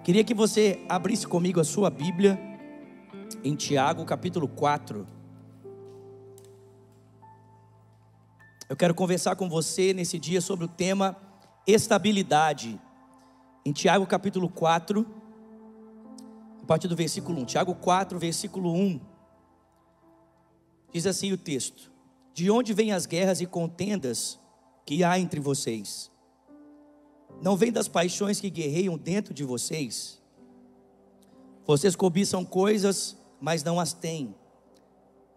Queria que você abrisse comigo a sua Bíblia em Tiago capítulo 4. Eu quero conversar com você nesse dia sobre o tema estabilidade. Em Tiago capítulo 4, a partir do versículo 1. Tiago 4, versículo 1. Diz assim o texto: de onde vêm as guerras e contendas que há entre vocês? Não vem das paixões que guerreiam dentro de vocês? Vocês cobiçam coisas, mas não as têm.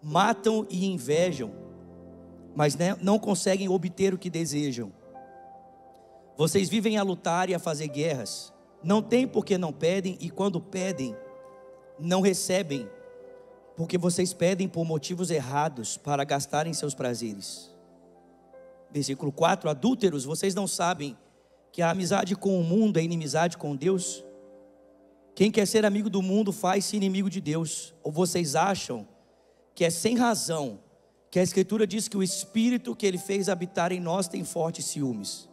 Matam e invejam, mas não conseguem obter o que desejam. Vocês vivem a lutar e a fazer guerras. Não têm porque não pedem, e quando pedem, não recebem, porque vocês pedem por motivos errados, para gastarem seus prazeres. Versículo 4: adúlteros, vocês não sabem que a amizade com o mundo é inimizade com Deus? Quem quer ser amigo do mundo faz-se inimigo de Deus. Ou vocês acham que é sem razão que a Escritura diz que o Espírito que Ele fez habitar em nós tem fortes ciúmes?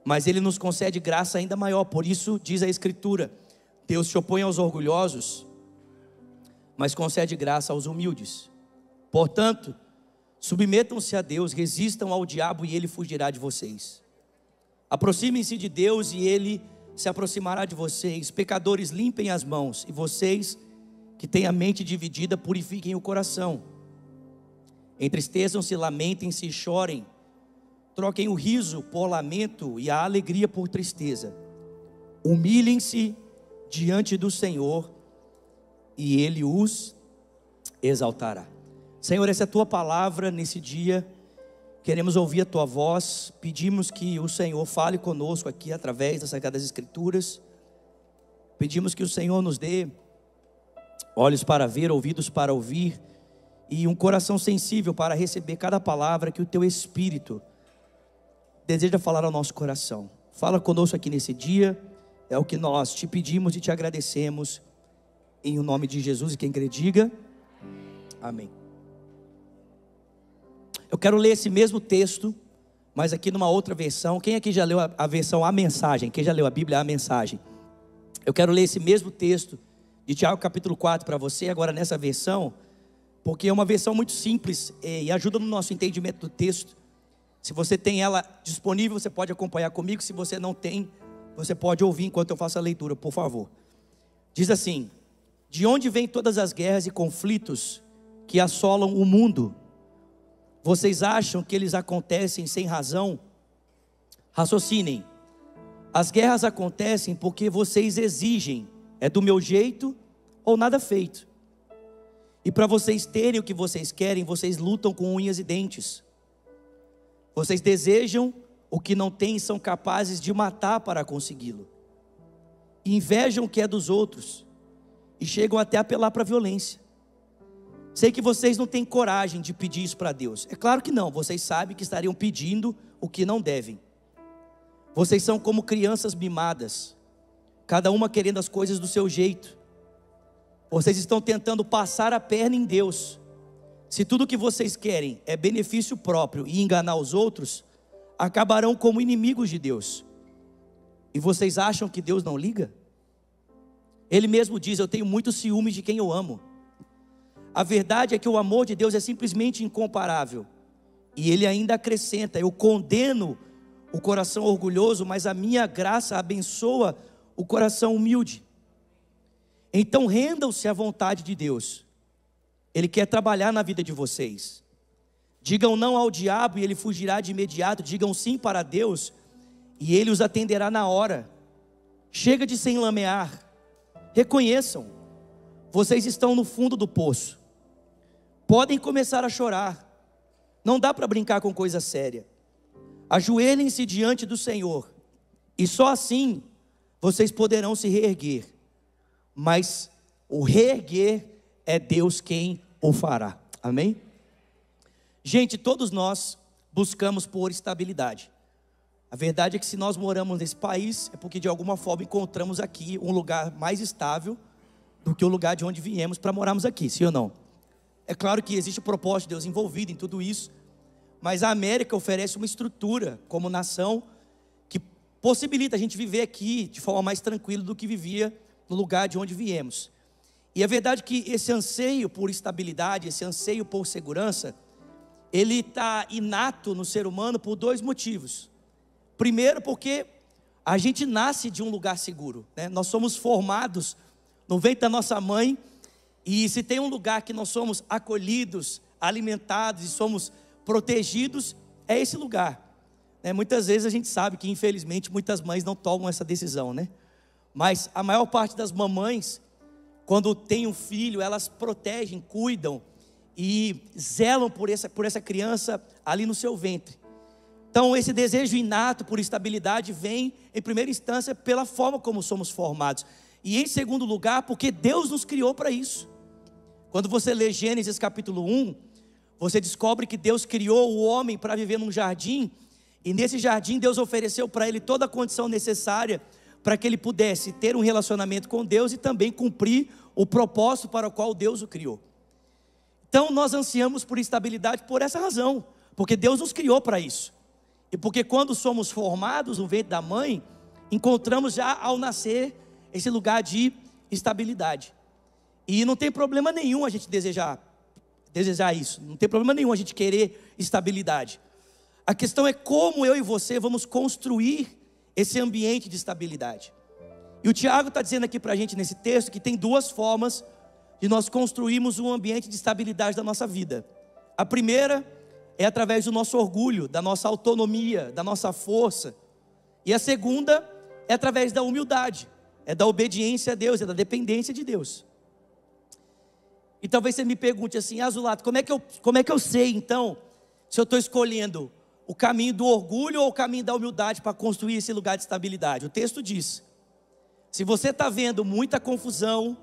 Mas Ele nos concede graça ainda maior. Por isso diz a Escritura: Deus se opõe aos orgulhosos, mas concede graça aos humildes. Portanto, submetam-se a Deus, resistam ao diabo e ele fugirá de vocês. Aproximem-se de Deus e Ele se aproximará de vocês. Pecadores, limpem as mãos, e vocês que têm a mente dividida, purifiquem o coração. Entristeçam-se, lamentem-se e chorem. Troquem o riso por lamento e a alegria por tristeza. Humilhem-se diante do Senhor e Ele os exaltará. Senhor, essa é a Tua palavra nesse dia. Queremos ouvir a Tua voz. Pedimos que o Senhor fale conosco aqui através das Sagradas Escrituras. Pedimos que o Senhor nos dê olhos para ver, ouvidos para ouvir e um coração sensível para receber cada palavra que o Teu Espírito deseja falar ao nosso coração. Fala conosco aqui nesse dia. É o que nós te pedimos e te agradecemos. Em o nome de Jesus, e quem crê diga amém. Eu quero ler esse mesmo texto, mas aqui numa outra versão. Quem aqui já leu a versão A Mensagem? Quem já leu a Bíblia A Mensagem? Eu quero ler esse mesmo texto de Tiago capítulo 4 para você, agora nessa versão, porque é uma versão muito simples e ajuda no nosso entendimento do texto. Se você tem ela disponível, você pode acompanhar comigo. Se você não tem, você pode ouvir enquanto eu faço a leitura, por favor. Diz assim: de onde vêm todas as guerras e conflitos que assolam o mundo? Vocês acham que eles acontecem sem razão? Raciocinem. As guerras acontecem porque vocês exigem: é do meu jeito ou nada feito. E para vocês terem o que vocês querem, vocês lutam com unhas e dentes. Vocês desejam o que não têm e são capazes de matar para consegui-lo. Invejam o que é dos outros e chegam até a apelar para a violência. Sei que vocês não têm coragem de pedir isso para Deus. É claro que não, vocês sabem que estariam pedindo o que não devem. Vocês são como crianças mimadas, cada uma querendo as coisas do seu jeito. Vocês estão tentando passar a perna em Deus. Se tudo o que vocês querem é benefício próprio e enganar os outros, acabarão como inimigos de Deus. E vocês acham que Deus não liga? Ele mesmo diz: eu tenho muito ciúme de quem eu amo. A verdade é que o amor de Deus é simplesmente incomparável. E Ele ainda acrescenta: eu condeno o coração orgulhoso, mas a minha graça abençoa o coração humilde. Então rendam-se à vontade de Deus. Ele quer trabalhar na vida de vocês. Digam não ao diabo e ele fugirá de imediato. Digam sim para Deus e Ele os atenderá na hora. Chega de se enlamear. Reconheçam: vocês estão no fundo do poço. Podem começar a chorar. Não dá para brincar com coisa séria. Ajoelhem-se diante do Senhor, e só assim vocês poderão se reerguer. Mas o reerguer é Deus quem o fará. Amém? Gente, todos nós buscamos por estabilidade. A verdade é que se nós moramos nesse país, é porque de alguma forma encontramos aqui um lugar mais estável do que o lugar de onde viemos para morarmos aqui, sim ou não? É claro que existe o propósito de Deus envolvido em tudo isso, mas a América oferece uma estrutura como nação que possibilita a gente viver aqui de forma mais tranquila do que vivia no lugar de onde viemos. E é verdade que esse anseio por estabilidade, esse anseio por segurança, ele está inato no ser humano por dois motivos. Primeiro, porque a gente nasce de um lugar seguro, né? Nós somos formados no ventre da nossa mãe, e se tem um lugar que nós somos acolhidos, alimentados e somos protegidos, é esse lugar, né? Muitas vezes a gente sabe que infelizmente muitas mães não tomam essa decisão, né? Mas a maior parte das mamães, quando tem um filho, elas protegem, cuidam e zelam por essa criança ali no seu ventre. Então esse desejo inato por estabilidade vem em primeira instância pela forma como somos formados, e em segundo lugar porque Deus nos criou para isso. Quando você lê Gênesis capítulo 1, você descobre que Deus criou o homem para viver num jardim, e nesse jardim Deus ofereceu para ele toda a condição necessária para que ele pudesse ter um relacionamento com Deus e também cumprir o propósito para o qual Deus o criou. Então nós ansiamos por estabilidade por essa razão, porque Deus nos criou para isso. E porque quando somos formados no ventre da mãe, encontramos já ao nascer esse lugar de estabilidade. E não tem problema nenhum a gente desejar isso, não tem problema nenhum a gente querer estabilidade. A questão é como eu e você vamos construir esse ambiente de estabilidade. E o Tiago está dizendo aqui para a gente nesse texto que tem duas formas de nós construirmos um ambiente de estabilidade da nossa vida. A primeira é através do nosso orgulho, da nossa autonomia, da nossa força. E a segunda é através da humildade, é da obediência a Deus, é da dependência de Deus. E talvez você me pergunte assim: Azulato, como é que eu sei então se eu estou escolhendo o caminho do orgulho ou o caminho da humildade para construir esse lugar de estabilidade? O texto diz: se você está vendo muita confusão,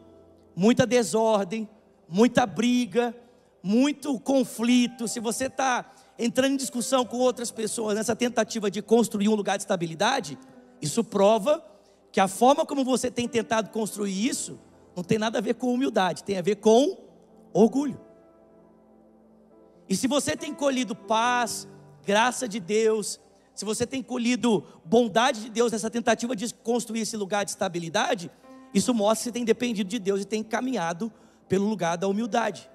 muita desordem, muita briga, muito conflito, se você está entrando em discussão com outras pessoas nessa tentativa de construir um lugar de estabilidade, isso prova que a forma como você tem tentado construir isso não tem nada a ver com humildade, tem a ver com orgulho. E se você tem colhido paz, graça de Deus, se você tem colhido bondade de Deus nessa tentativa de construir esse lugar de estabilidade, isso mostra que você tem dependido de Deus e tem caminhado pelo lugar da humildade.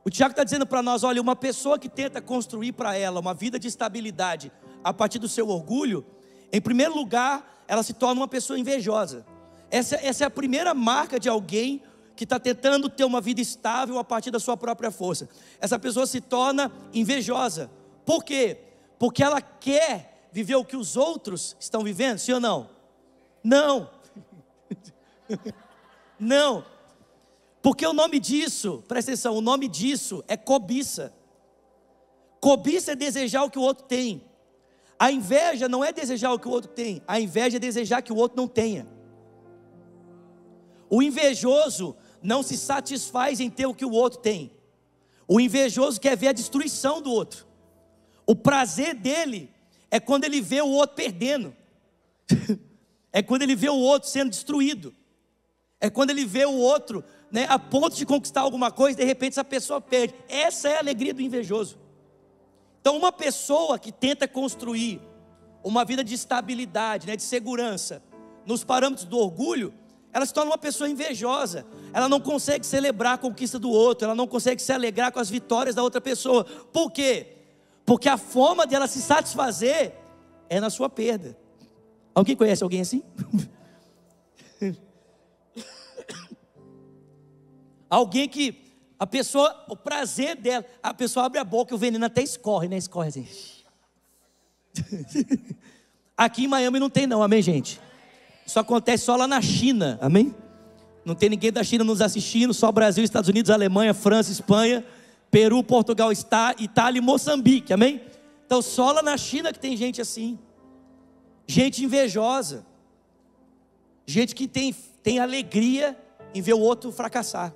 O Tiago está dizendo para nós: olha, uma pessoa que tenta construir para ela uma vida de estabilidade a partir do seu orgulho, em primeiro lugar, ela se torna uma pessoa invejosa. Essa é a primeira marca de alguém que está tentando ter uma vida estável a partir da sua própria força. Essa pessoa se torna invejosa. Por quê? Porque ela quer viver o que os outros estão vivendo, sim ou não? Não. Não. Porque o nome disso, presta atenção, o nome disso é cobiça. Cobiça é desejar o que o outro tem. A inveja não é desejar o que o outro tem, a inveja é desejar que o outro não tenha. O invejoso não se satisfaz em ter o que o outro tem. O invejoso quer ver a destruição do outro. O prazer dele é quando ele vê o outro perdendo. É quando ele vê o outro sendo destruído. É quando ele vê o outro, né, a ponto de conquistar alguma coisa, de repente essa pessoa perde. Essa é a alegria do invejoso. Então uma pessoa que tenta construir uma vida de estabilidade, né, de segurança, nos parâmetros do orgulho, ela se torna uma pessoa invejosa. Ela não consegue celebrar a conquista do outro, ela não consegue se alegrar com as vitórias da outra pessoa. Por quê? Porque a forma dela se satisfazer é na sua perda. Alguém conhece alguém assim? Alguém que a pessoa, o prazer dela, a pessoa abre a boca e o veneno até escorre, né? Escorre assim. Aqui em Miami não tem não, amém, gente? Isso acontece só lá na China, amém? Não tem ninguém da China nos assistindo, só Brasil, Estados Unidos, Alemanha, França, Espanha, Peru, Portugal, Itália e Moçambique, amém? Então só lá na China que tem gente assim. Gente invejosa. Gente que tem alegria em ver o outro fracassar.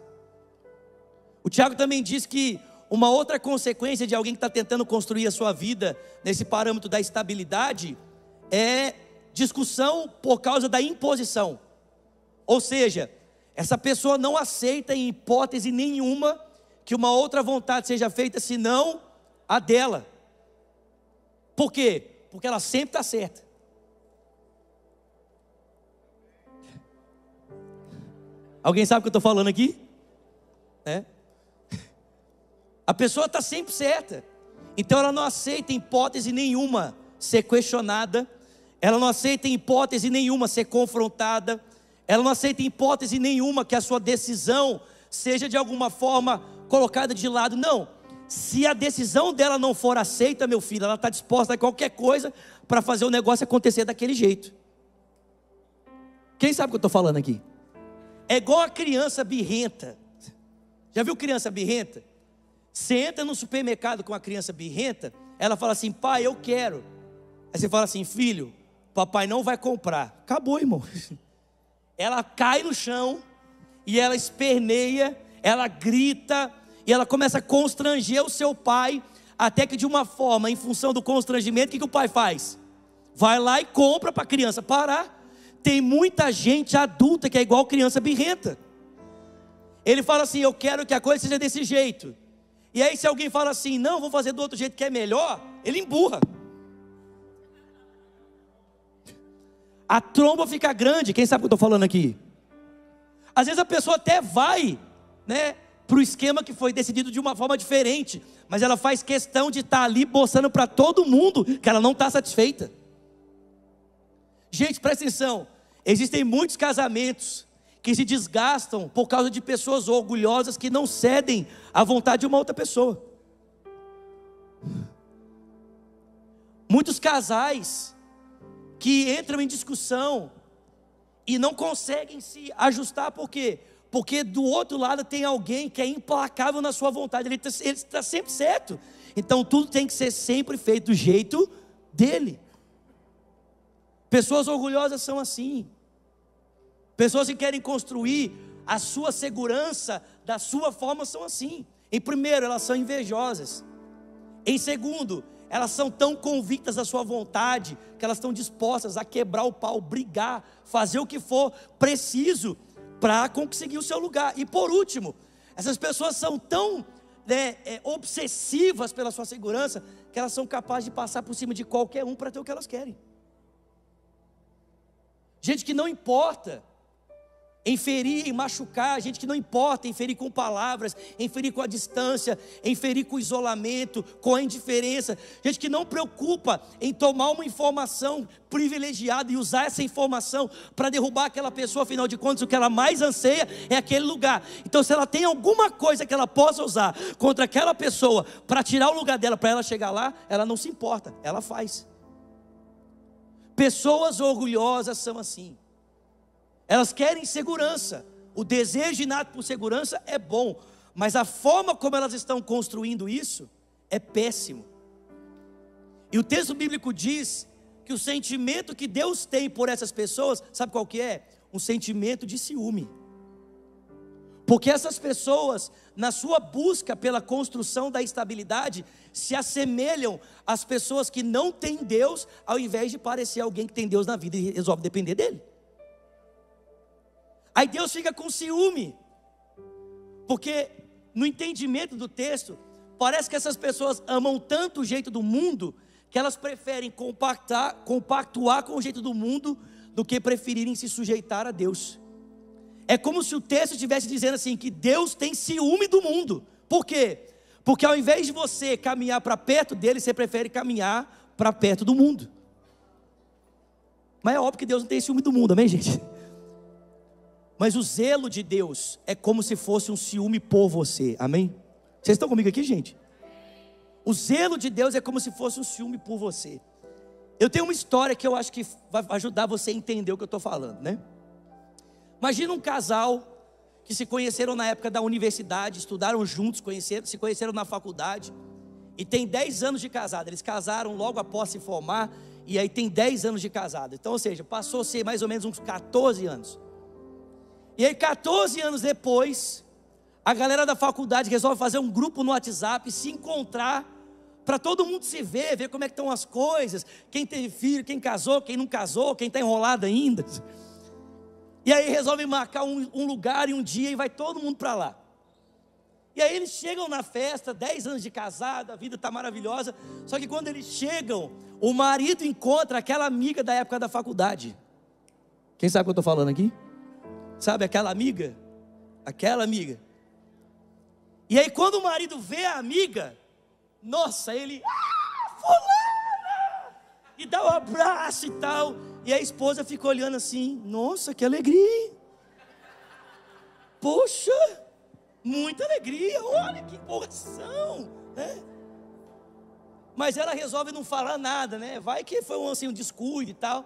O Tiago também diz que uma outra consequência de alguém que está tentando construir a sua vida nesse parâmetro da estabilidade é discussão por causa da imposição. Ou seja, essa pessoa não aceita em hipótese nenhuma que uma outra vontade seja feita senão a dela. Por quê? Porque ela sempre está certa. Alguém sabe o que eu estou falando aqui? A pessoa está sempre certa. Então ela não aceita em hipótese nenhuma ser questionada. Ela não aceita em hipótese nenhuma ser confrontada. Ela não aceita em hipótese nenhuma que a sua decisão seja de alguma forma colocada de lado. Não. Se a decisão dela não for aceita, meu filho, ela está disposta a qualquer coisa para fazer o negócio acontecer daquele jeito. Quem sabe o que eu estou falando aqui? É igual a criança birrenta. Já viu criança birrenta? Você entra no supermercado com a criança birrenta, ela fala assim: pai, eu quero. Aí você fala assim: filho, papai não vai comprar. Acabou, irmão. Ela cai no chão e ela esperneia, ela grita e ela começa a constranger o seu pai, até que de uma forma, em função do constrangimento, o que o pai faz? Vai lá e compra para a criança parar. Tem muita gente adulta que é igual criança birrenta. Ele fala assim: eu quero que a coisa seja desse jeito. E aí se alguém fala assim: não, vou fazer do outro jeito que é melhor, ele emburra. A tromba fica grande. Quem sabe o que eu estou falando aqui? Às vezes a pessoa até vai, para o esquema que foi decidido de uma forma diferente, mas ela faz questão de estar ali mostrando para todo mundo que ela não está satisfeita. Gente, presta atenção. Existem muitos casamentos que se desgastam por causa de pessoas orgulhosas que não cedem à vontade de uma outra pessoa. Muitos casais que entram em discussão e não conseguem se ajustar. Por quê? Porque do outro lado tem alguém que é implacável na sua vontade. Ele está sempre certo. Então tudo tem que ser sempre feito do jeito dele. Pessoas orgulhosas são assim. Pessoas que querem construir a sua segurança da sua forma são assim. Em primeiro, elas são invejosas. Em segundo, elas são tão convictas da sua vontade que elas estão dispostas a quebrar o pau, brigar, fazer o que for preciso para conseguir o seu lugar. E por último, essas pessoas são tão obsessivas pela sua segurança que elas são capazes de passar por cima de qualquer um para ter o que elas querem. Gente que não importa em ferir, em machucar, gente que não importa em ferir com palavras, em ferir com a distância, em ferir com o isolamento, com a indiferença, gente que não preocupa em tomar uma informação privilegiada e usar essa informação para derrubar aquela pessoa. Afinal de contas, o que ela mais anseia é aquele lugar. Então se ela tem alguma coisa que ela possa usar contra aquela pessoa para tirar o lugar dela, para ela chegar lá, ela não se importa, ela faz. Pessoas orgulhosas são assim. Elas querem segurança. O desejo inato por segurança é bom, mas a forma como elas estão construindo isso é péssimo. E o texto bíblico diz que o sentimento que Deus tem por essas pessoas, sabe qual que é? Um sentimento de ciúme. Porque essas pessoas, na sua busca pela construção da estabilidade, se assemelham às pessoas que não têm Deus, ao invés de parecer alguém que tem Deus na vida e resolve depender dele. Aí Deus fica com ciúme, porque no entendimento do texto, parece que essas pessoas amam tanto o jeito do mundo, que elas preferem compactuar com o jeito do mundo, do que preferirem se sujeitar a Deus. É como se o texto estivesse dizendo assim, que Deus tem ciúme do mundo. Por quê? Porque ao invés de você caminhar para perto dele, você prefere caminhar para perto do mundo. Mas é óbvio que Deus não tem ciúme do mundo, amém, gente? Mas o zelo de Deus é como se fosse um ciúme por você, amém? Vocês estão comigo aqui, gente? O zelo de Deus é como se fosse um ciúme por você. Eu tenho uma história que eu acho que vai ajudar você a entender o que eu estou falando, né? Imagina um casal que se conheceram na época da universidade, estudaram juntos, se conheceram na faculdade, e tem 10 anos de casado. Eles casaram logo após se formar, e aí tem 10 anos de casado. Então, ou seja, passou a ser mais ou menos uns 14 anos. E aí 14 anos depois, a galera da faculdade resolve fazer um grupo no WhatsApp, se encontrar, para todo mundo se ver como é que estão as coisas, quem teve filho, quem casou, quem não casou, quem está enrolado ainda. E aí resolvem marcar um lugar e um dia e vai todo mundo para lá. E aí eles chegam na festa, 10 anos de casado, a vida está maravilhosa. Só que quando eles chegam, o marido encontra aquela amiga da época da faculdade. Quem sabe o que eu estou falando aqui? Sabe aquela amiga aquela amiga. E aí quando o marido vê a amiga, nossa, ele, fulana! E dá um abraço e tal. E a esposa fica olhando assim, nossa, que alegria. Poxa, muita alegria, olha que empolgação, né? Mas ela resolve não falar nada, né? Vai que foi um descuido e tal.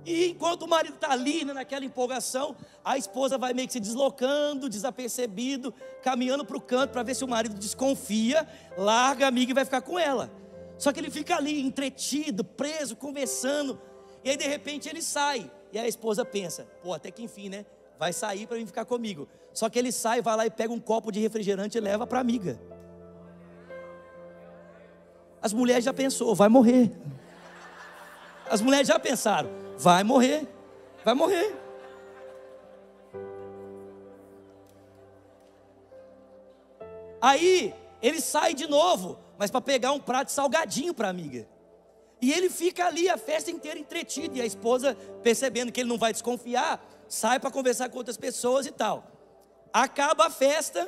E enquanto o marido está ali, né, naquela empolgação, a esposa vai meio que se deslocando, desapercebido, caminhando para o canto para ver se o marido desconfia, larga a amiga e vai ficar com ela. Só que ele fica ali entretido, preso, conversando. E aí de repente ele sai. E a esposa pensa, pô, até que enfim, né? Vai sair para vir ficar comigo. Só que ele sai, vai lá e pega um copo de refrigerante e leva para a amiga. As mulheres já pensou, vai morrer. As mulheres já pensaram, vai morrer, vai morrer. Aí ele sai de novo, mas para pegar um prato de salgadinho para a amiga. E ele fica ali a festa inteira entretido. E a esposa, percebendo que ele não vai desconfiar, sai para conversar com outras pessoas e tal. Acaba a festa,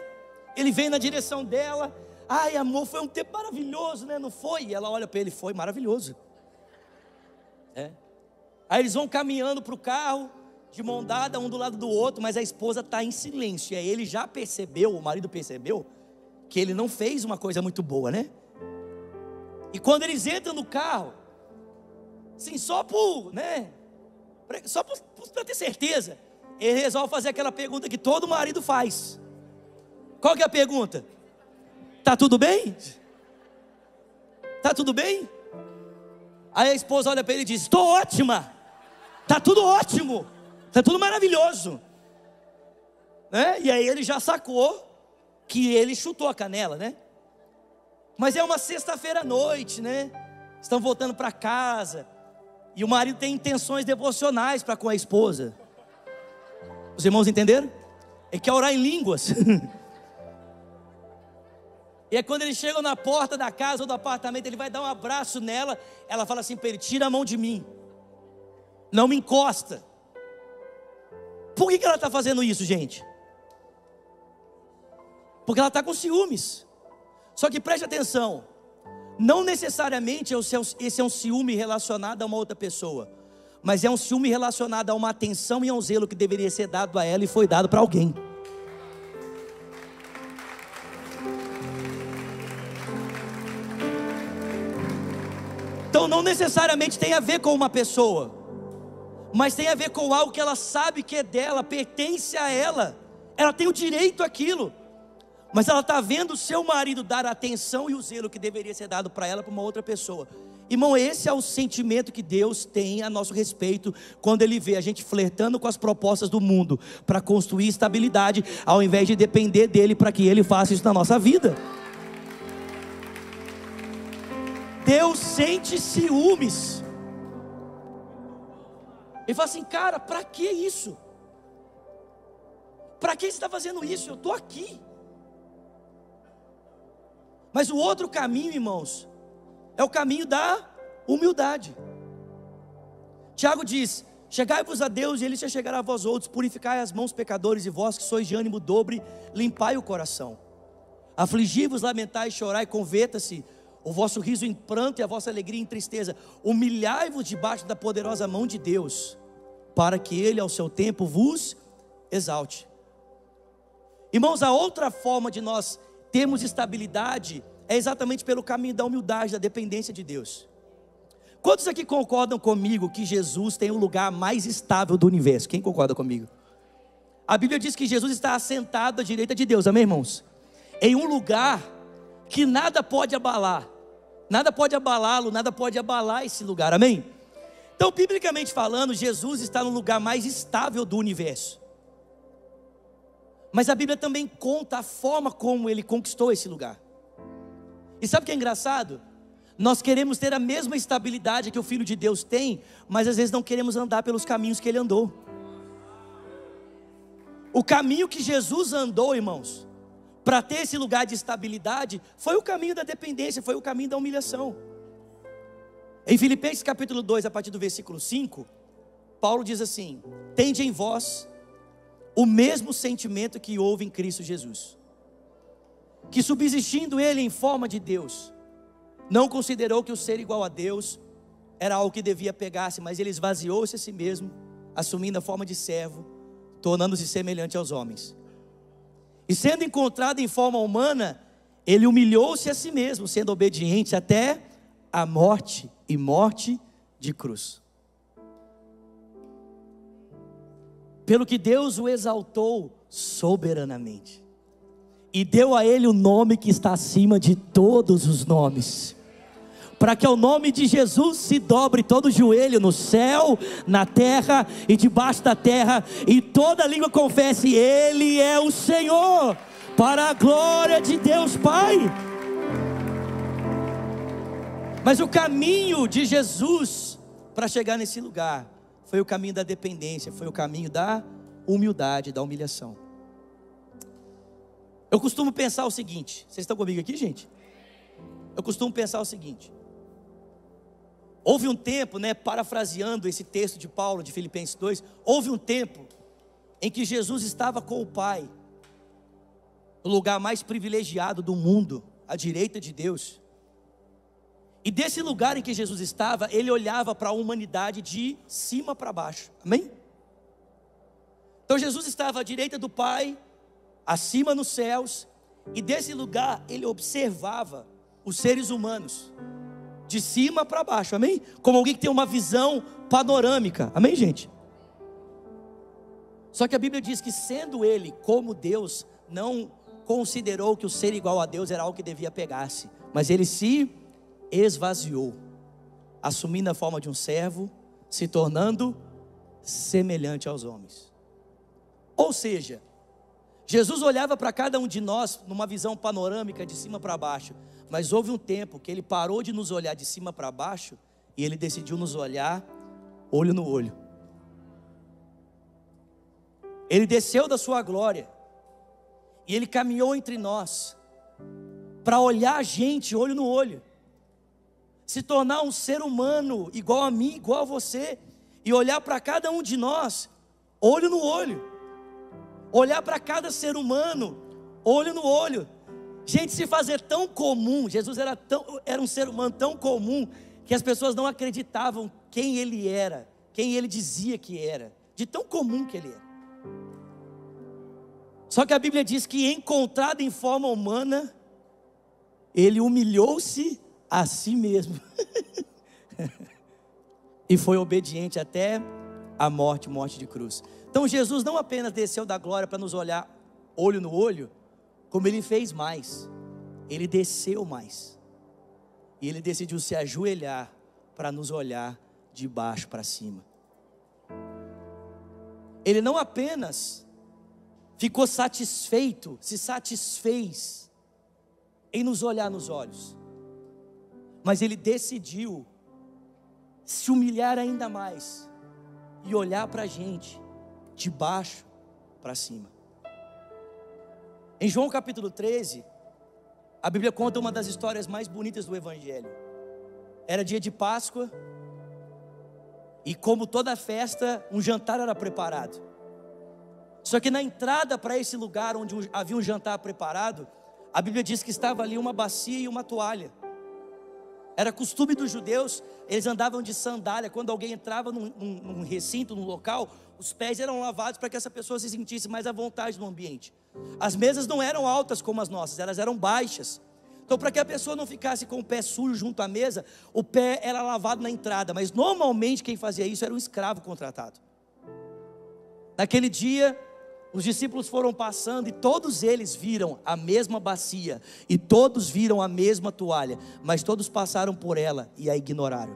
ele vem na direção dela. Ai, amor, foi um tempo maravilhoso, né? Não foi? E ela olha para ele, foi maravilhoso. Aí eles vão caminhando para o carro, de mão dada, um do lado do outro, mas a esposa está em silêncio. E aí ele já percebeu, o marido percebeu, que ele não fez uma coisa muito boa, né? E quando eles entram no carro, assim, só para ter certeza, ele resolve fazer aquela pergunta que todo marido faz. Qual que é a pergunta? Tá tudo bem? Tá tudo bem? Aí a esposa olha para ele e diz, estou ótima, tá tudo ótimo, tá tudo maravilhoso, né? E aí ele já sacou que ele chutou a canela, né? Mas é uma sexta-feira à noite, né? Estão voltando para casa e o marido tem intenções devocionais para com a esposa. Os irmãos entenderam? Ele quer orar em línguas. E é quando eles chegam na porta da casa ou do apartamento, ele vai dar um abraço nela. Ela fala assim para ele, tira a mão de mim, não me encosta. Por que ela está fazendo isso, gente? Porque ela está com ciúmes. Só que preste atenção, não necessariamente esse é um ciúme relacionado a uma outra pessoa, mas é um ciúme relacionado a uma atenção e a um zelo que deveria ser dado a ela e foi dado para alguém. Então não necessariamente tem a ver com uma pessoa, mas tem a ver com algo que ela sabe que é dela, pertence a ela, ela tem o direito àquilo, mas ela está vendo o seu marido dar a atenção e o zelo que deveria ser dado para ela, para uma outra pessoa. Irmão, esse é o sentimento que Deus tem a nosso respeito, quando Ele vê a gente flertando com as propostas do mundo, para construir estabilidade, ao invés de depender dEle, para que Ele faça isso na nossa vida. Deus sente ciúmes. Ele fala assim, cara, para que isso? Para que você está fazendo isso? Eu estou aqui. Mas o outro caminho, irmãos, é o caminho da humildade. Tiago diz, chegai-vos a Deus e Ele se chegará a vós outros, purificai as mãos pecadores e vós que sois de ânimo dobre, limpai o coração. Afligi-vos, lamentai, chorai, converta-se o vosso riso em pranto e a vossa alegria em tristeza. Humilhai-vos debaixo da poderosa mão de Deus, para que Ele ao seu tempo vos exalte. Irmãos, a outra forma de nós termos estabilidade é exatamente pelo caminho da humildade, da dependência de Deus. Quantos aqui concordam comigo que Jesus tem o lugar mais estável do universo? Quem concorda comigo? A Bíblia diz que Jesus está assentado à direita de Deus, amém, irmãos? Em um lugar que nada pode abalar, nada pode abalá-lo, nada pode abalar esse lugar, amém? Então, biblicamente falando, Jesus está no lugar mais estável do universo. Mas a Bíblia também conta a forma como Ele conquistou esse lugar. E sabe o que é engraçado? Nós queremos ter a mesma estabilidade que o Filho de Deus tem, mas às vezes não queremos andar pelos caminhos que Ele andou. O caminho que Jesus andou, irmãos, para ter esse lugar de estabilidade, foi o caminho da dependência, foi o caminho da humilhação. Em Filipenses capítulo 2, a partir do versículo 5, Paulo diz assim: tende em vós o mesmo sentimento que houve em Cristo Jesus, que subsistindo ele em forma de Deus, não considerou que o ser igual a Deus era algo que devia pegar-se, mas ele esvaziou-se a si mesmo, assumindo a forma de servo, tornando-se semelhante aos homens. E sendo encontrado em forma humana, ele humilhou-se a si mesmo, sendo obediente até a morte, e morte de cruz. Pelo que Deus o exaltou soberanamente, e deu a ele o nome que está acima de todos os nomes, para que ao nome de Jesus se dobre todo o joelho no céu, na terra e debaixo da terra, e toda língua confesse: Ele é o Senhor, para a glória de Deus Pai. Mas o caminho de Jesus para chegar nesse lugar foi o caminho da dependência, foi o caminho da humildade, da humilhação. Eu costumo pensar o seguinte, vocês estão comigo aqui, gente? Eu costumo pensar o seguinte: houve um tempo, parafraseando esse texto de Paulo, de Filipenses 2, houve um tempo em que Jesus estava com o Pai, no lugar mais privilegiado do mundo, à direita de Deus. E desse lugar em que Jesus estava, ele olhava para a humanidade de cima para baixo, amém? Então Jesus estava à direita do Pai, acima nos céus, e desse lugar ele observava os seres humanos, de cima para baixo, amém? Como alguém que tem uma visão panorâmica, amém, gente? Só que a Bíblia diz que, sendo ele como Deus, não considerou que o ser igual a Deus era algo que devia pegar-se, mas ele se esvaziou, assumindo a forma de um servo, se tornando semelhante aos homens. Ou seja, Jesus olhava para cada um de nós numa visão panorâmica de cima para baixo, mas houve um tempo que ele parou de nos olhar de cima para baixo e ele decidiu nos olhar olho no olho. Ele desceu da sua glória e ele caminhou entre nós para olhar a gente olho no olho, se tornar um ser humano igual a mim, igual a você, e olhar para cada um de nós olho no olho, olhar para cada ser humano olho no olho. Gente, se fazer tão comum, Jesus era um ser humano tão comum, que as pessoas não acreditavam quem ele era, quem ele dizia que era, de tão comum que ele era. Só que a Bíblia diz que, encontrado em forma humana, ele humilhou-se a si mesmo e foi obediente até a morte de cruz. Então Jesus não apenas desceu da glória para nos olhar olho no olho, como ele fez mais, ele desceu mais, e ele decidiu se ajoelhar para nos olhar de baixo para cima. Ele não apenas ficou satisfeito, se satisfez em nos olhar nos olhos, mas ele decidiu se humilhar ainda mais e olhar para a gente de baixo para cima. Em João capítulo 13, a Bíblia conta uma das histórias mais bonitas do Evangelho. Era dia de Páscoa, e como toda festa, um jantar era preparado. Só que na entrada para esse lugar onde havia um jantar preparado, a Bíblia diz que estava ali uma bacia e uma toalha. Era costume dos judeus, eles andavam de sandália. Quando alguém entrava num recinto, num local, os pés eram lavados para que essa pessoa se sentisse mais à vontade no ambiente. As mesas não eram altas como as nossas, elas eram baixas. Então, para que a pessoa não ficasse com o pé sujo junto à mesa, o pé era lavado na entrada. Mas normalmente quem fazia isso era um escravo contratado. Naquele dia, os discípulos foram passando e todos eles viram a mesma bacia e todos viram a mesma toalha, mas todos passaram por ela e a ignoraram.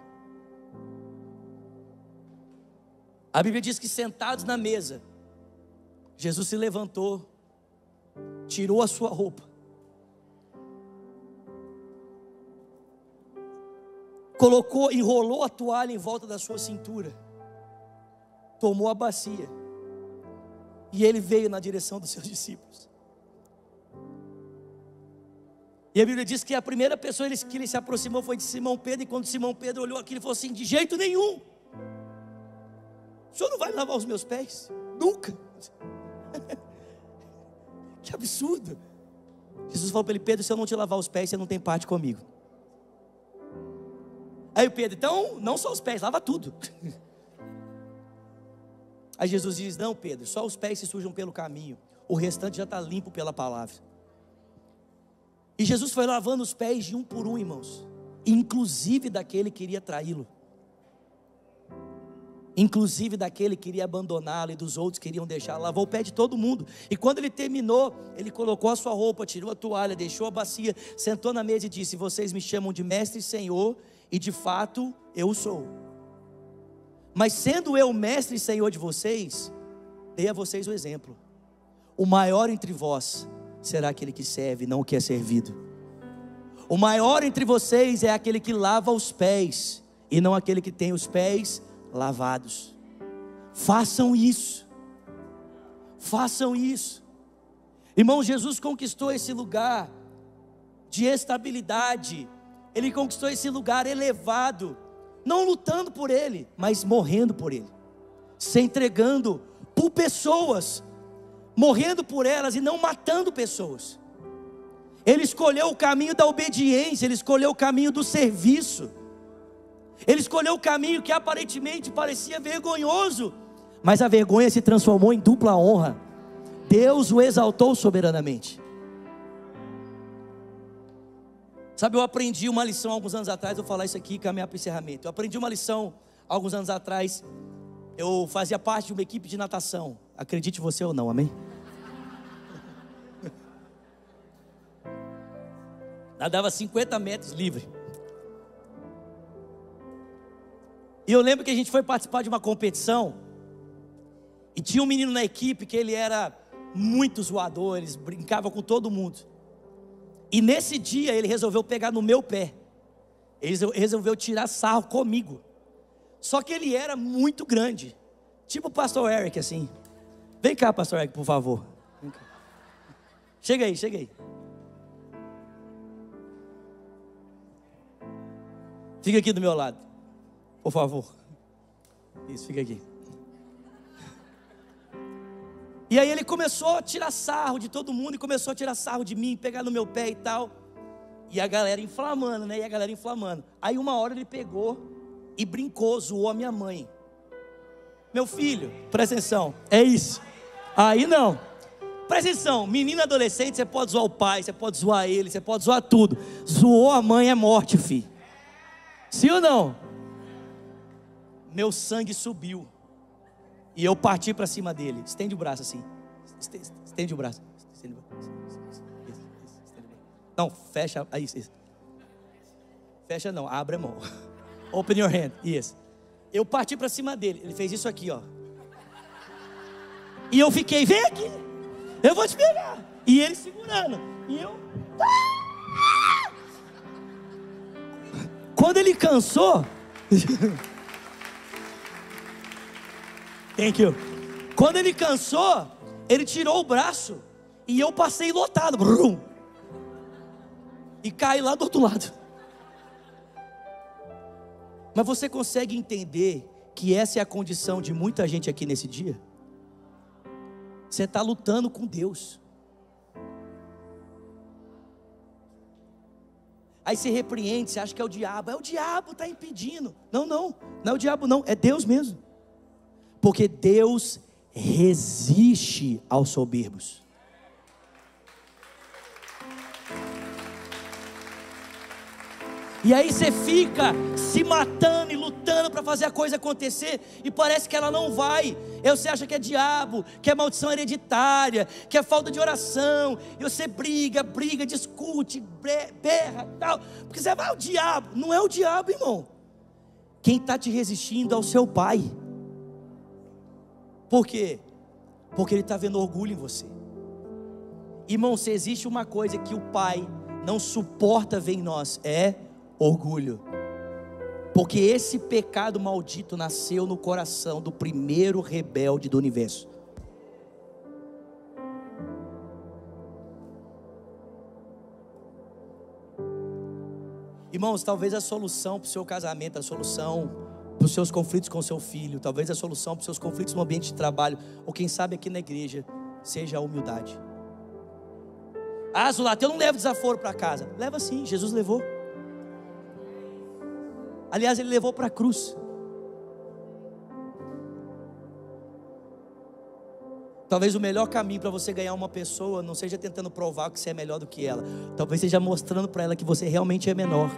A Bíblia diz que, sentados na mesa, Jesus se levantou, tirou a sua roupa, enrolou a toalha em volta da sua cintura, tomou a bacia, e ele veio na direção dos seus discípulos. E a Bíblia diz que a primeira pessoa que ele se aproximou foi de Simão Pedro. E quando Simão Pedro olhou aquilo, ele falou assim: de jeito nenhum, o senhor não vai lavar os meus pés? Nunca. Que absurdo. Jesus falou para ele: Pedro, se eu não te lavar os pés, você não tem parte comigo. Aí o Pedro: então, não só os pés, lava tudo. Aí Jesus diz: não, Pedro, só os pés se sujam pelo caminho, o restante já está limpo pela palavra. E Jesus foi lavando os pés de um por um, irmãos, inclusive daquele que iria traí-lo, inclusive daquele que iria abandoná-lo, e dos outros que iriam deixá-lo. Lavou o pé de todo mundo. E quando ele terminou, ele colocou a sua roupa, tirou a toalha, deixou a bacia, sentou na mesa e disse: vocês me chamam de mestre e senhor, e de fato eu o sou. Mas sendo eu mestre e senhor de vocês, dei a vocês o exemplo. O maior entre vós será aquele que serve, não o que é servido. O maior entre vocês é aquele que lava os pés, e não aquele que tem os pés lavados. Façam isso. Façam isso. Irmãos, Jesus conquistou esse lugar de estabilidade. Ele conquistou esse lugar elevado, não lutando por ele, mas morrendo por ele, se entregando por pessoas, morrendo por elas e não matando pessoas. Ele escolheu o caminho da obediência, ele escolheu o caminho do serviço, ele escolheu o caminho que aparentemente parecia vergonhoso, mas a vergonha se transformou em dupla honra. Deus o exaltou soberanamente. Sabe, eu aprendi uma lição alguns anos atrás. Vou falar isso aqui e caminhar para o encerramento. Eu aprendi uma lição alguns anos atrás. Eu fazia parte de uma equipe de natação. Acredite você ou não, amém? Nadava 50 metros livre. E eu lembro que a gente foi participar de uma competição, e tinha um menino na equipe que ele era muito zoador, ele brincava com todo mundo. E nesse dia ele resolveu pegar no meu pé, ele resolveu tirar sarro comigo. Só que ele era muito grande, tipo o pastor Eric assim. Vem cá, pastor Eric, por favor. Vem cá. Chega aí, chega aí. Fica aqui do meu lado, por favor. Isso, fica aqui. E aí ele começou a tirar sarro de todo mundo, e começou a tirar sarro de mim, pegar no meu pé e tal. E a galera inflamando, né? Aí uma hora ele pegou e brincou, zoou a minha mãe. Meu filho, presta atenção, é isso. Aí não. Presta atenção, menino adolescente, você pode zoar o pai, você pode zoar ele, você pode zoar tudo. Zoou a mãe é morte, filho. Sim ou não? Meu sangue subiu. E eu parti para cima dele. Estende o braço assim. Estende o braço. Estende o braço. Não, fecha. Isso. Fecha não, abre a mão. Open your hand. Isso. Eu parti para cima dele. Ele fez isso aqui, ó. E eu fiquei: vem aqui, eu vou te pegar. E ele segurando. E eu... Quando ele cansou... Thank you. Quando ele cansou, ele tirou o braço, e eu passei lotado. Brum, e caí lá do outro lado. Mas você consegue entender que essa é a condição de muita gente aqui nesse dia? Você está lutando com Deus. Aí você repreende, você acha que é o diabo. É o diabo está impedindo. Não é o diabo não, é Deus mesmo. Porque Deus resiste aos soberbos. E aí você fica se matando e lutando para fazer a coisa acontecer, e parece que ela não vai. Você acha que é diabo, que é maldição hereditária, que é falta de oração, e você briga, discute, berra e tal, porque você vai: o diabo. Não é o diabo, irmão. Quem está te resistindo é o seu pai. Por quê? Porque ele está vendo orgulho em você. Irmão, se existe uma coisa que o pai não suporta ver em nós, é orgulho. Porque esse pecado maldito nasceu no coração do primeiro rebelde do universo. Irmãos, talvez a solução para o seu casamento, a solução para os seus conflitos com seu filho, talvez a solução para os seus conflitos no ambiente de trabalho, ou quem sabe aqui na igreja, seja a humildade. Ah, Zulata, eu não levo desaforo para casa. Leva sim, Jesus levou. Aliás, Ele levou para a cruz. Talvez o melhor caminho para você ganhar uma pessoa não seja tentando provar que você é melhor do que ela. Talvez seja mostrando para ela que você realmente é menor.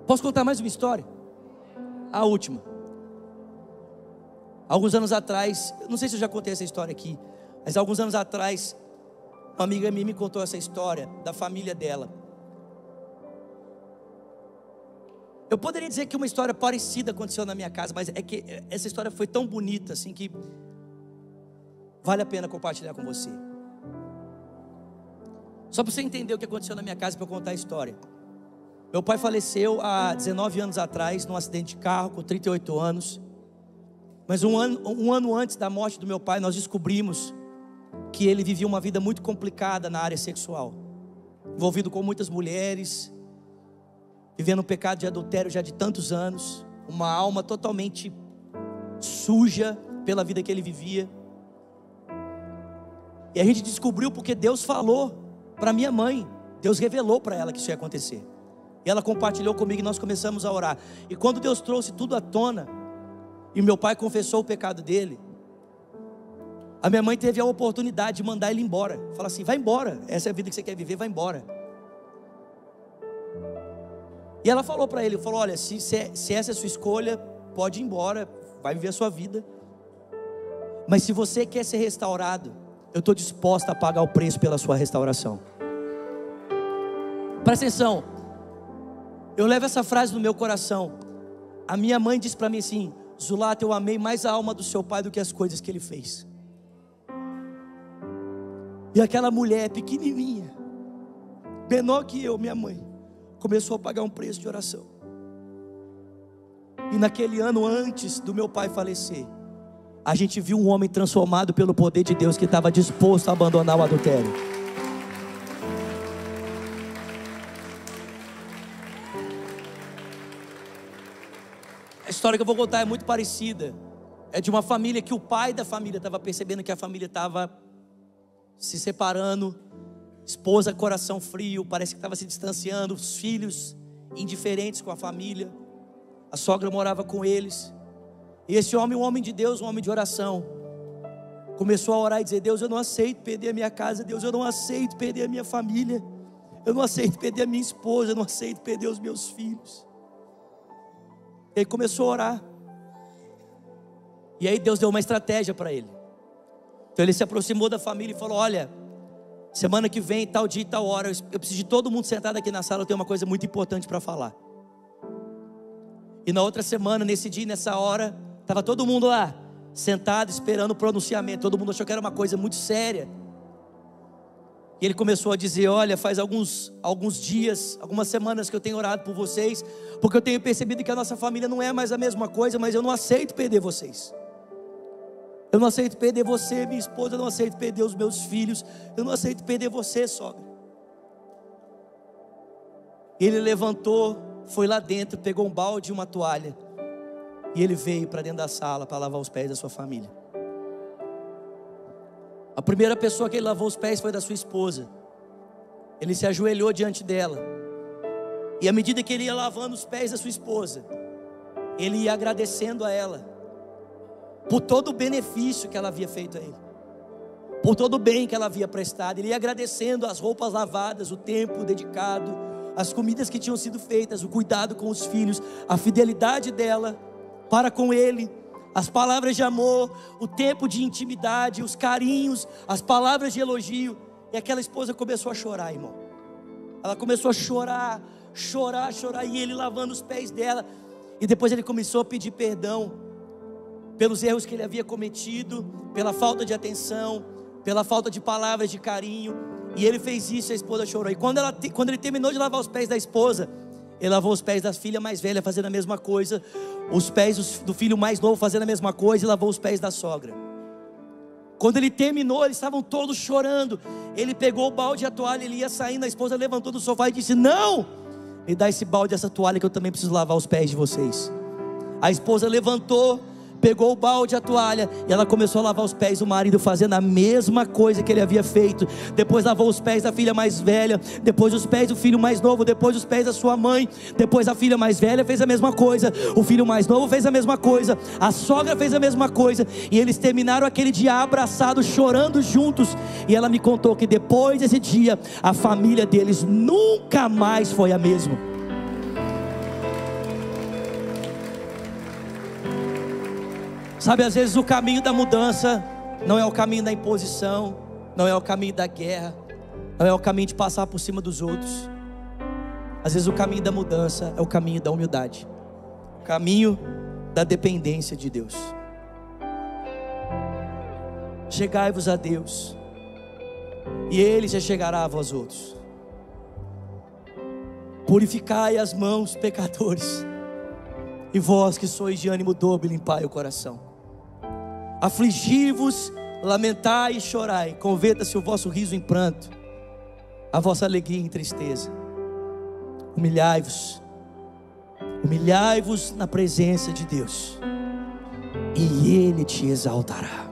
Posso contar mais uma história? A última. Alguns anos atrás, não sei se eu já contei essa história aqui, mas alguns anos atrás, uma amiga minha me contou essa história da família dela. Eu poderia dizer que uma história parecida aconteceu na minha casa, mas é que essa história foi tão bonita assim que vale a pena compartilhar com você. Só para você entender o que aconteceu na minha casa, para eu contar a história. Meu pai faleceu há 19 anos atrás, num acidente de carro, com 38 anos. Mas um ano antes da morte do meu pai, nós descobrimos que ele vivia uma vida muito complicada na área sexual, envolvido com muitas mulheres, vivendo um pecado de adultério já de tantos anos, uma alma totalmente suja pela vida que ele vivia. E a gente descobriu porque Deus falou para minha mãe, Deus revelou para ela que isso ia acontecer. E ela compartilhou comigo e nós começamos a orar. E quando Deus trouxe tudo à tona, e meu pai confessou o pecado dele, a minha mãe teve a oportunidade de mandar ele embora. Fala assim, vai embora, essa é a vida que você quer viver, vai embora. E ela falou para ele, falou, olha, se essa é a sua escolha, pode ir embora, vai viver a sua vida. Mas se você quer ser restaurado, eu estou disposta a pagar o preço pela sua restauração. Presta atenção, eu levo essa frase no meu coração. A minha mãe disse para mim assim, Zulata, eu amei mais a alma do seu pai do que as coisas que ele fez. E aquela mulher pequenininha, menor que eu, minha mãe, começou a pagar um preço de oração. E naquele ano antes do meu pai falecer, a gente viu um homem transformado pelo poder de Deus, que estava disposto a abandonar o adultério. A história que eu vou contar é muito parecida. É de uma família que o pai da família estava percebendo que a família estava se separando. Esposa, coração frio, parece que estava se distanciando. Os filhos indiferentes com a família. A sogra morava com eles. E esse homem, um homem de Deus, um homem de oração, começou a orar e dizer, Deus, eu não aceito perder a minha casa. Deus, eu não aceito perder a minha família. Eu não aceito perder a minha esposa. Eu não aceito perder os meus filhos. E aí começou a orar. E aí Deus deu uma estratégia para ele. Então ele se aproximou da família e falou, olha, semana que vem, tal dia e tal hora, eu preciso de todo mundo sentado aqui na sala, eu tenho uma coisa muito importante para falar. E na outra semana, nesse dia, nessa hora, estava todo mundo lá, sentado, esperando o pronunciamento. Todo mundo achou que era uma coisa muito séria. E ele começou a dizer, olha, faz alguns dias, algumas semanas que eu tenho orado por vocês, porque eu tenho percebido que a nossa família não é mais a mesma coisa, mas eu não aceito perder vocês. Eu não aceito perder você, minha esposa, eu não aceito perder os meus filhos, eu não aceito perder você, sogra. Ele levantou, foi lá dentro, pegou um balde e uma toalha, e ele veio para dentro da sala para lavar os pés da sua família. A primeira pessoa que ele lavou os pés foi da sua esposa. Ele se ajoelhou diante dela, e à medida que ele ia lavando os pés da sua esposa, ele ia agradecendo a ela por todo o benefício que ela havia feito a ele, por todo o bem que ela havia prestado. Ele ia agradecendo as roupas lavadas, o tempo dedicado, as comidas que tinham sido feitas, o cuidado com os filhos, a fidelidade dela para com ele, as palavras de amor, o tempo de intimidade, os carinhos, as palavras de elogio. E aquela esposa começou a chorar, irmão. Ela começou a chorar, e ele lavando os pés dela. E depois ele começou a pedir perdão pelos erros que ele havia cometido, pela falta de atenção, pela falta de palavras de carinho. E ele fez isso e a esposa chorou. E quando ele terminou de lavar os pés da esposa, ele lavou os pés da filha mais velha fazendo a mesma coisa, os pés do filho mais novo fazendo a mesma coisa, e lavou os pés da sogra. Quando ele terminou, eles estavam todos chorando. Ele pegou o balde e a toalha, ele ia saindo, a esposa levantou do sofá e disse, não, me dá esse balde e essa toalha que eu também preciso lavar os pés de vocês. A esposa levantou, pegou o balde e a toalha, e ela começou a lavar os pés do marido, fazendo a mesma coisa que ele havia feito. Depois lavou os pés da filha mais velha, depois os pés do filho mais novo, depois os pés da sua mãe, depois a filha mais velha fez a mesma coisa, o filho mais novo fez a mesma coisa, a sogra fez a mesma coisa, e eles terminaram aquele dia abraçados, chorando juntos. E ela me contou que depois desse dia, a família deles nunca mais foi a mesma. Sabe, às vezes o caminho da mudança não é o caminho da imposição, não é o caminho da guerra, não é o caminho de passar por cima dos outros. Às vezes o caminho da mudança é o caminho da humildade, o caminho da dependência de Deus. Chegai-vos a Deus, e Ele já chegará a vós outros. Purificai as mãos, pecadores, e vós que sois de ânimo dobre, limpai o coração. Afligi-vos, lamentai e chorai, converta-se o vosso riso em pranto, a vossa alegria em tristeza. Humilhai-vos, humilhai-vos na presença de Deus, e Ele te exaltará.